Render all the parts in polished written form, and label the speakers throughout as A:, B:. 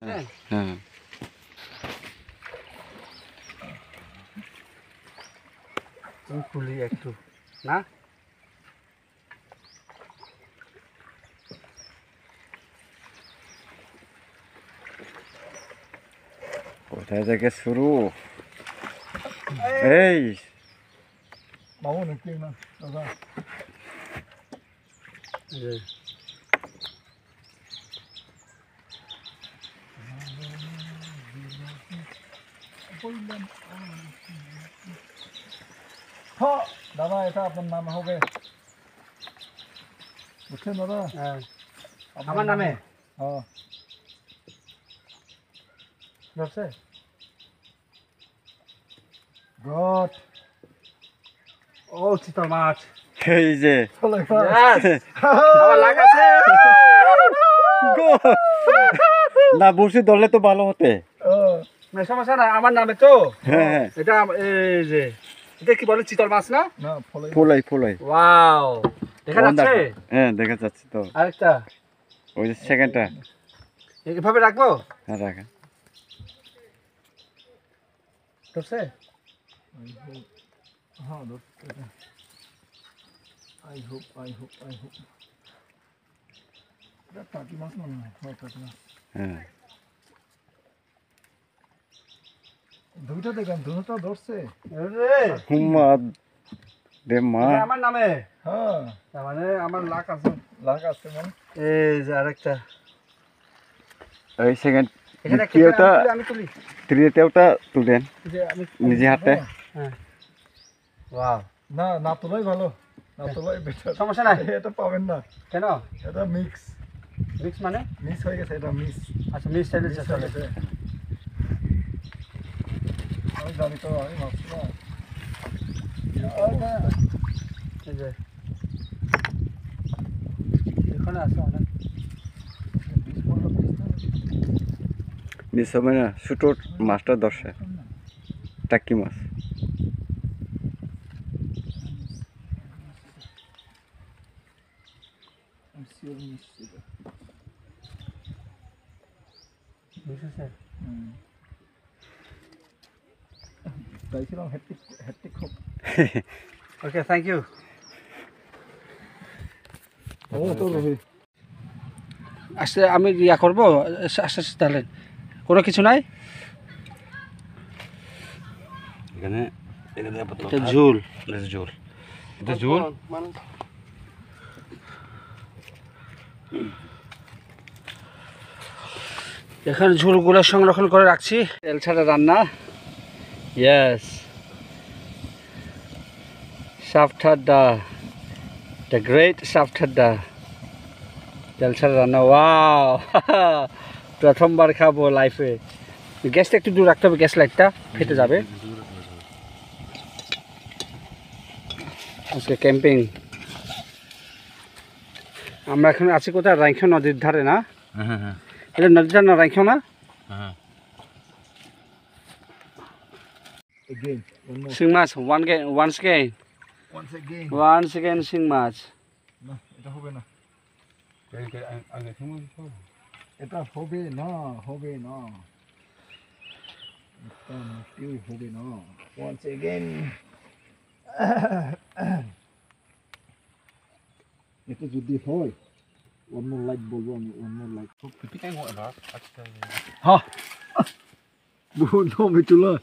A: হ্যাঁ
B: খুলি একটু না
A: কোথায় থেকে শুরু এই
C: মামু নাকি না দাদা দাদা এটা আপনার নাম হবে বুঝছেন দাদা
B: হ্যাঁ আমার নামে
C: হ্যাঁ
B: ধরছে
C: গড
B: ও চিতল মাছ
A: এই যে
C: চলে
B: আবার লাগাছে
A: না বসে ধরলে তো ভালো হতে
B: সমস্যা না আমার নামে তো
A: হ্যাঁ
B: এটা এই যে এটা কি বলে চিতল মাছ না
C: না ফলে
A: ফুলাই
B: ওয়াও দেখা যাচ্ছে
A: হ্যাঁ দেখা যাচ্ছে তো
B: আরেকটা
A: ওই যে সেকেন্ডটা
B: এইভাবে রাখবো
A: হ্যাঁ রাখা
B: ধরছে
C: হ্যাঁ আই হোপ এটা টাকি মাছ মনে হয় হ্যাঁ টাকি মাছ
A: হ্যাঁ
C: দুইটা দেখেন দুটো ধরছে
A: হুমা দে মা
B: এটা আমার নামে
C: হ্যাঁ
B: তার মানে আমার লাখ আছে
C: লাগ আছে মানে
B: এই যে আরেকটা
A: এই সেকেন্ড
B: এখানে
A: দ্বিতীয়টা
B: আমি তুলি
A: তৃতীয়টা তুলেন
B: যে আমি
A: নিজে হাতে
B: হ্যাঁ ওয়াও
C: না তোলাই ভালো না তোলাই বেটার
B: সমস্যা নাই
C: এটা পাবেন না
B: কেন
C: এটা মিক্স
B: মানে
C: হয়ে গেছে এটা মিস
B: আচ্ছা মিস স্টাইল চলে
C: আমি জানি তো আমি মাছ না
B: এই যে এখানে আছে অনেক
A: মিস হবে না ছোটো মাছটা দর্শে টাকি মাছ
C: চাইছিলাম হ্যাট্রিক হোক
B: ওকে থ্যাংক ইউ
C: তো রবি
B: আচ্ছা আমি ইয়া করবো আস্তে আস্তে তাহলে কোনো কিছু নাই
A: এখানে
B: এটা ঝুল
A: ঝোল এটা ঝোল
B: এখানে ঝুলগুলো সংরক্ষণ করে রাখছি তেল ছাড়া রান্না ইয়েস সাফঠাড্ডা দ্য গ্রেট সাফঠাড্ডা তেল ছাড়া রান্না ওয়াও প্রথমবার খাবো লাইফে গ্যাসটা একটু দূর রাখতে হবে গ্যাস লাইটটা ফেটে যাবে আজকে ক্যাম্পিং আমরা এখন আছি কোথায় রাইখো নদীর ধারে না
A: হ্যাঁ
B: এটা নদীর ধারে না রাইখো না
A: হ্যাঁ
C: again one more
B: শিং মাছ once again শিং মাছ
C: না এটা হবে না এটা হবে না এটা মোটেও হবে না once again এটা যদি হয় অন্য লাইক বলবো আমি অন্য লাইক হ্যাঁ বহুত আমি চুলা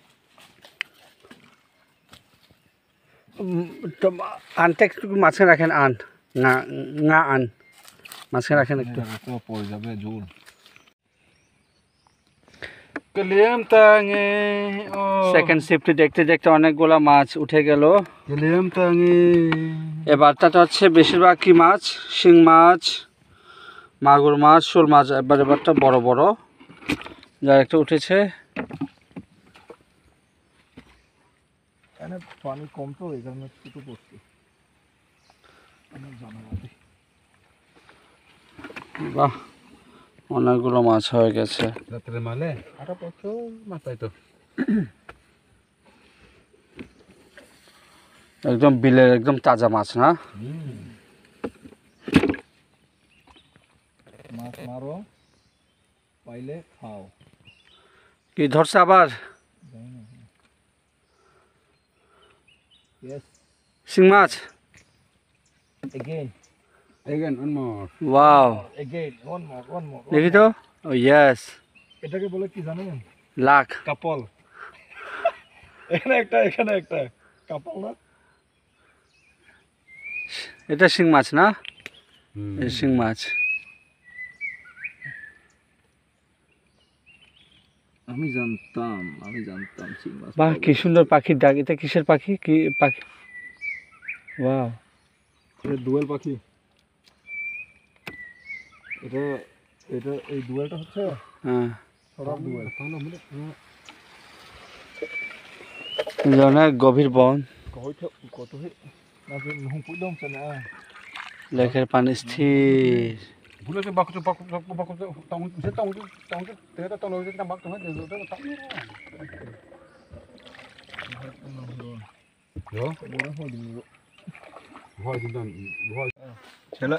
B: তো আনটা একটু মাঝখানে রাখেন আন না আন মাঝখানে রাখেন একটু
C: পড়ে যাবে জোর
A: কলিয়াম তাঙে ও
B: সেকেন্ড শিফটে দেখতে দেখতে অনেকগুলো মাছ উঠে গেল
A: কলিয়াম তাঙে
B: এবারটা তো হচ্ছে বেশিরভাগ কি মাছ শিং মাছ মাগুর মাছ শোল মাছ এবারটা বড় বড় যার একটা উঠেছে
C: এখানে পানি কম তো এই কারণে ছোটো পড়ছে আমি জানাবো
B: বাহ অনেকগুলো মাছ হয়ে গেছে
A: রাত্রে মালে আটা প্রচুর মাছ পাই তো
B: একদম বিলের একদম তাজা মাছ না
C: মাছ মারো পাইলে খাও।
B: কি ধরছে আবার?
C: জানি না। Yes,
B: শিং মাছ।
C: again.
D: Again, one more.
B: Wow,
C: Again, one more.
B: দেখি তো। ও ইয়েস,
C: এটাকে বলে কি জানেন?
B: লাখ।
C: কাপল। এখানে একটা কাপল না?
B: এটা শিং মাছ না?
D: Hmm.
B: এই শিং মাছ।
C: আমি জানতাম শিং মাছ।
B: বাহ, কি সুন্দর পাখির ডাক। এটা কিসের পাখি? কি পাখি? ওয়াও,
C: এটা দোয়েল পাখি। এটা এই দোয়েলটা হচ্ছে
B: হ্যাঁ,
C: সরাব দোয়েল।
B: অনেক গভীর বন,
C: কত হে না যে নহু পুদম চনা।
B: লেকের পানি স্থির।
D: Bula ke bakut tong ternyata tong itu tambak tuh aja udah tak. Yo,
C: বড় হদি।
D: ভয় কিন্তু ভয়
B: চলো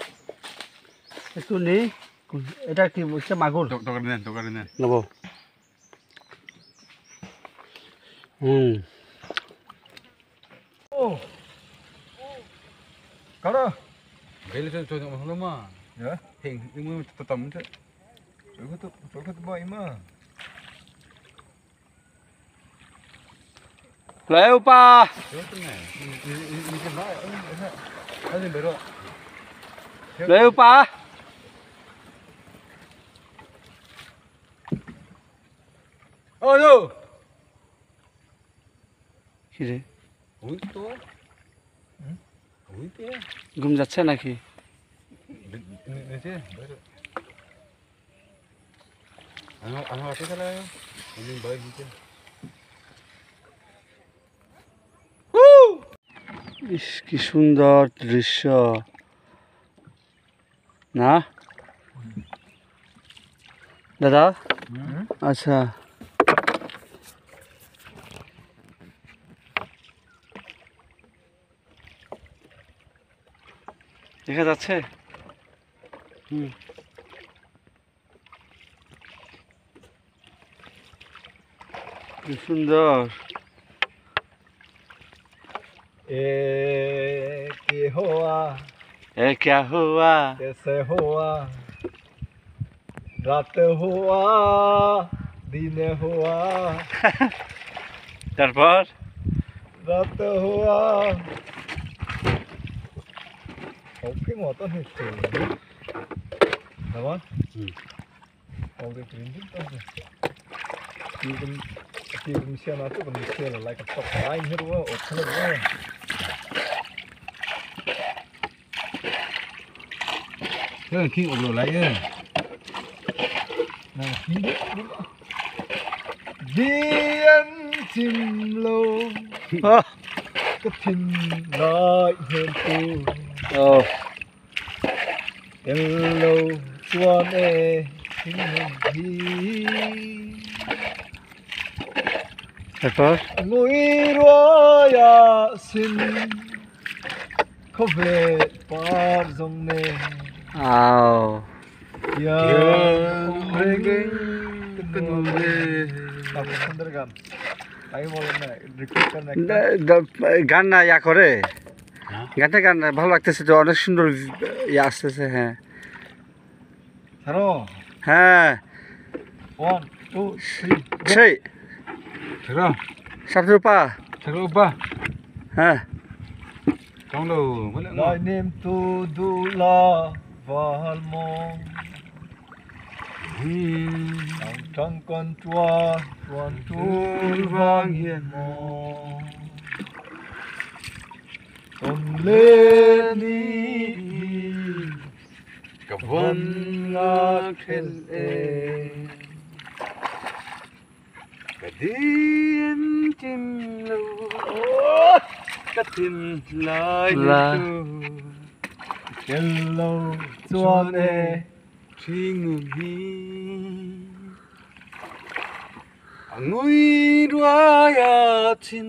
B: একটু নেই। এটা কি বলছে? মাগুর
D: তোকারে নেন
B: নেব। হুম,
C: ও কারা?
D: বেলে তো হলো মা
C: হ্যাঁ
D: হেং ইমু তো তামতে
C: 저거 봐 이마.
B: লয় উপা।
D: 그렇네 이게 나 사진 내려
B: লয় উপা।
D: 어너
B: কি রে,
D: 어디 또 어디 때
B: ঘুম যাচ্ছে নাকি?
D: 내제 아마 앞에 살아요 오늘 뭐 이제
B: ইস, কি সুন্দর দৃশ্য না দাদা? আচ্ছা, দেখা যাচ্ছে। হুম, কি সুন্দর।
C: ए के हुआ
B: এ ক্যা হুয়া?
C: कैसे हुआ रात हुआ दिन हुआ
B: তারপর
C: रात हुआ 오케이 뭐 어떤 했지? 나와? 오케이 그린딩 떠서 지금 시원하죠? 근데 시원해 like a top line 해도 어떻게 해?
D: 그냥 킹 오브로 라이언
C: 나 힘들 Điên chim lô
B: 어,
C: cái thìn nói hơn tu
B: 어,
C: hello xuân ê chính mình đi
B: তারপর
C: núi đua ya xin có về par dòng nè
B: আও
C: ya
D: রে
C: সুন্দর গান আমি বলেন না রিকোয়েস্ট করেন একটা
B: গান না ইয়া করে,
D: হ্যাঁ?
B: গানটা গান ভালো লাগতেছে তো, অনেক সুন্দর ইয়ে আসতেছে। হ্যাঁ
C: ছাড়ো
B: হ্যাঁ,
C: 1 2 3
B: সেই
D: 들어
B: সাপের পা।
D: 들어 오빠
B: হ্যাঁ,
D: 정도 몰라
C: Lại niềm tu du la vào mong Lòng trăng con chua Toàn tu vang hiền mong Tôn lên đi
D: cả
C: Vân ngạc thiên ê
D: cả điên chim lưu cắt thìn lại
B: Là.
C: Hello chuan ê
D: chính hi ngồi đua ya chín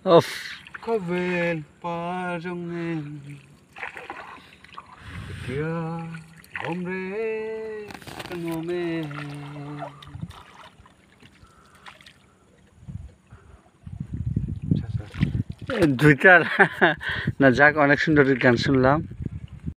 B: of,
D: có về pa trong em kia hôm rê
B: सुनो में দুইটা না যাক অনেক সুন্দর গান শুনলাম